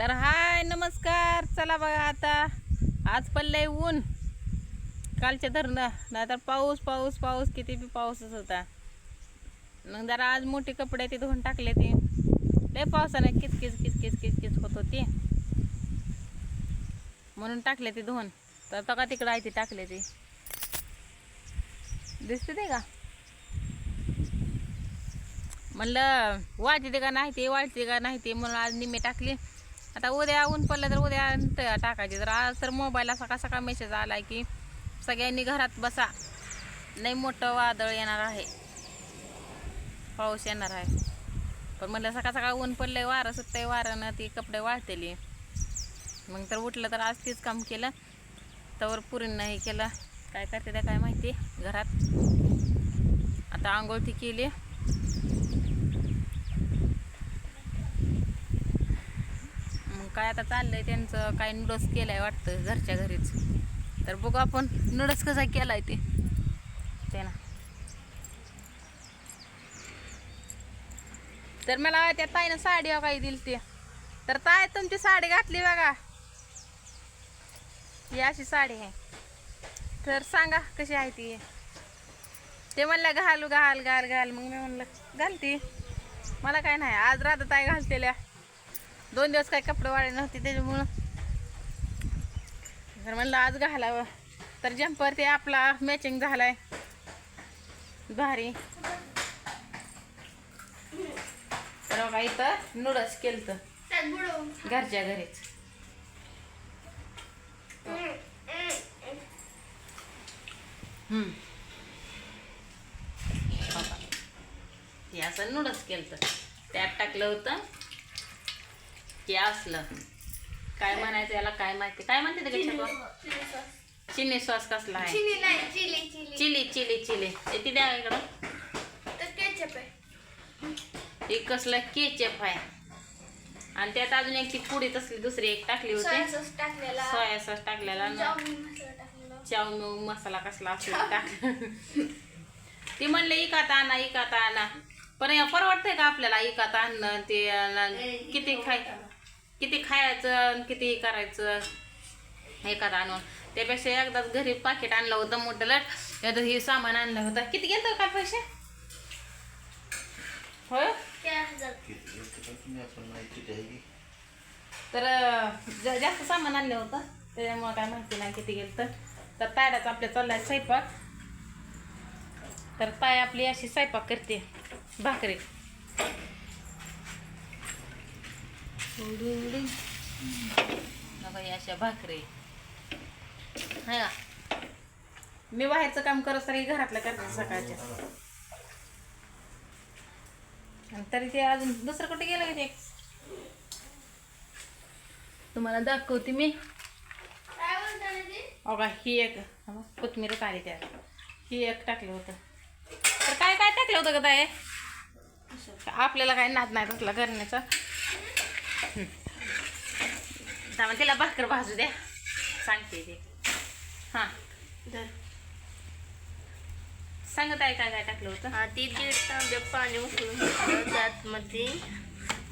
तर हाय नमस्कार. चला बघा आता आज पडलंय ऊन कालच्या धरणं, नाहीतर पाऊस पाऊस पाऊस किती बी पाऊसच होता. मग जरा आज मोठे कपडे ते धुवून टाकले. ते लय पावसाने किचकिच किचकिच किचकिच होत होती म्हणून टाकले ते धुवून. तर आता का तिकडं आहे ते टाकले ते दिसते ते का म्हणलं वाळते का नाही ते वाळते का नाही ते म्हणून आज निम्मे टाकले. आता उद्या ऊन पडलं तर उद्या टाकायचे. तर आज तर मोबाईलला सकाळ सकाळ मेसेज आला की सगळ्यांनी घरात बसा, लई मोठं वादळ येणार आहे, पाऊस येणार आहे. पण म्हणलं सकाळ सकाळ ऊन पडलंय, वारं सुटतंय, वाऱ्यानं ती कपडे वाळतेली. मग तर उठलं तर आज तीच काम केलं. तवर पुरींना हे केलं, काय करते त्या काय माहिती घरात. आता आंघोळ ती केली. काय आता चाललंय त्यांचं, काय नूडल्स केलाय वाटतं घरच्या घरीच. तर बघू आपण नूडल्स कसा केलाय ते ना. तर मला त्या ताईनं साडी काही दिली ती. तर ताई तुमची साडी घातली बघा, ही अशी साडी आहे. तर सांगा कशी आहे ती. ते म्हणलं घालू घाल घाल घाल, मग मी म्हणलं घालती. मला काय नाही, आज राधा ताई घालतेल्या. 2 दिवस काय कपडे वाळे नव्हते त्याच्यामुळं तर म्हणलं आज घालावं. तर जम्पर ते आपला मॅचिंग झालाय भारी. तर बघा इथं नूडल्स केलं घरच्या घरीच. हे असं नूडल्स केलं, त्यात टाकलं होतं की असलं काय म्हणायचं याला, काय माहिती काय म्हणते ते. चिली सॉस कसला आहे, चिली चिली चिली ती द्या इकडं. हे कसलं केचप आहे. आणि त्यात अजून एक ती पुडी तसली दुसरी एक टाकली होती, सोया सॉस टाकलेला, चाऊ मसाला कसला असं टाकलं. ती म्हणले इकात आणा इकात आणा, पण परवडतंय का आपल्याला इकात आणणं. ते किती खायचं किती करायचं एखादं आणून. त्यापेक्षा एकदाच घरी पाकिट आणलं होतं मोठं लट, एकदा हे सामान आणलं होतं. किती गेलं का पैसे होय. तर जास्त सामान आणलं होतं त्याच्यामुळे काय माहिती नाही किती गेलं. तर तायडाच आपल्या चाललाय स्वयंपाक. तर ताय आपली अशी स्वयंपाक करते भाकरी. अशा भाकरी है का. मी बाहेरचं काम करत तरी घरातलं करते सकाळच्या. तरी ते अजून दुसरं कुठे गेलं का ते तुम्हाला दाखवते मी. अगं ही एक कोथमीरच आली त्यात, ही एक टाकलं होतं. तर काय काय टाकलं होतं का ताई, आपल्याला काय नाद नाही तसला करण्याचा. त्यामुळे तिला भाकर भाजू द्या सांगते ते. हां सांगत आहे काय काय टाकलं होतं. ती 1.5 तांबे पाणी उकळून घेतलं, त्यात मध्ये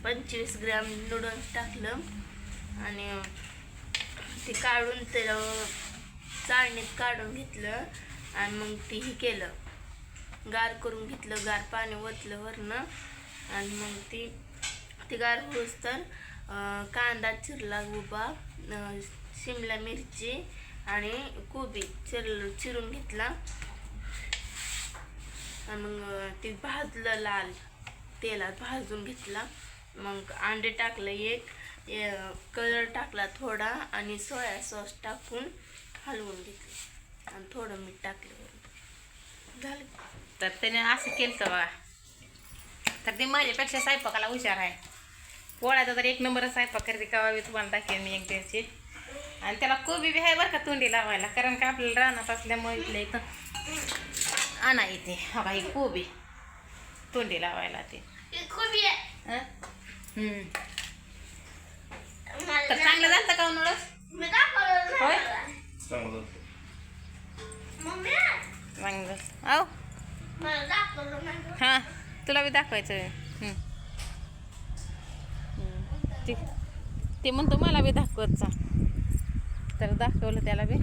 25 ग्रॅम नूडल्स टाकलं आणि ते काढून त्याला चाळणीत काढून घेतलं. आणि मग ती हे केलं, गार करून घेतलं, गार पाणी ओतलं वरनं. आणि मग ती गार होऊस तर कांदा चिरला उभा, शिमला मिरची आणि कोबी चिरून घेतला. आणि मग ते भाजलं, लाल तेलात भाजून घेतला. मग अंडे टाकलं एक, कलर टाकला थोडा आणि सोया सॉस टाकून हलवून घेतलं आणि थोडं मीठ टाकलं झालं. तर त्याने असं केलं बघा. तर ते माझ्यापेक्षा स्वयंपाकाला हुशार आहे. पोळ्याचा तर 1 नंबर स्वयंपाक करते. कवा बी तुम्हाला दाखवेन मी एक दिवशी. आणि त्याला कोबी बी आहे बरं का तोंडी लावायला, कारण का आपल्याला रानात असल्यामुळे इथल्या इथं आणा येते. हा ही कोबी तोंडी लावायला ते. तर चांगलं झालं का नूडल्स होय चांगलं. अहो हां तुला बी दाखवायचं. ते म्हणतो मला बी दाखवत जा. तर दाखवलं त्याला बी.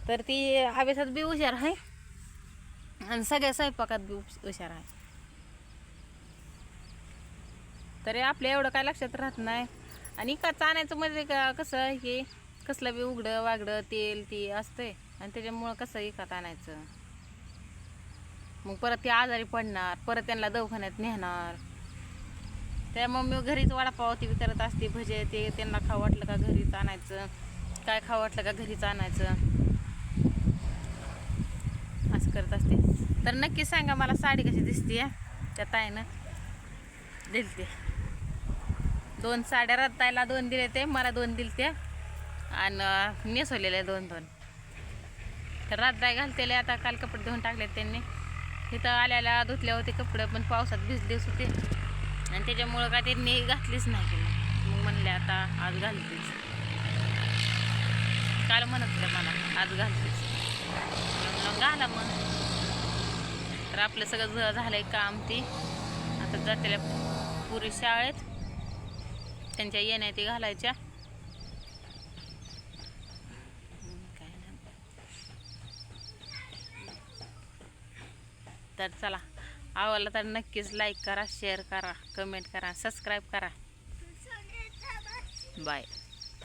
तर ती अभ्यासात बी हुशार आहे आणि सगळ्या स्वयंपाकात बी हुशार आहे. तरी आपल्या एवढं काय लक्षात राहत नाही. आणि इकडचं आणायचं म्हणजे कसं आहे की कसलं बी उघडं वागडं तेल ती असतंय आणि त्याच्यामुळं कसं इकत आणायचं. मग परत ते आजारी पडणार, परत त्यांना दवाखान्यात नेणार. त्यामुळे मी घरीच वडापाव ती करत असते, भजे ते त्यांना खाऊ वाटलं का घरीच आणायचं, काय खाऊ वाटलं का घरीच आणायचं, असं करत असते. तर नक्की सांगा मला साडी कशी दिसते. त्या ताईनं दिलते 2 साड्या, रत्तायला 2 दिले ते, मला 2 दिलते आणि नेसवलेले 2-2. तर रत्ताय घालतेले आता काल कपडे धुवून टाकलेत त्यांनी. तिथं आल्याला धुतले होते कपडे पण पावसात भिजलेच होते आणि त्याच्यामुळं काय त्यांनी घातलीच नाही की मग म्हणले आता आज घालतेच. काल म्हणत होते मला आज घालतेच, मग घाला मग. तर आपलं सगळं झालंय काम. ती आता जातेल्या पुरी शाळेत, त्यांच्या येण्या ती घालायच्या. तर चला, आवडलं तर नक्कीच लाईक करा, शेअर करा, कमेंट करा, सबस्क्राईब करा. बाय.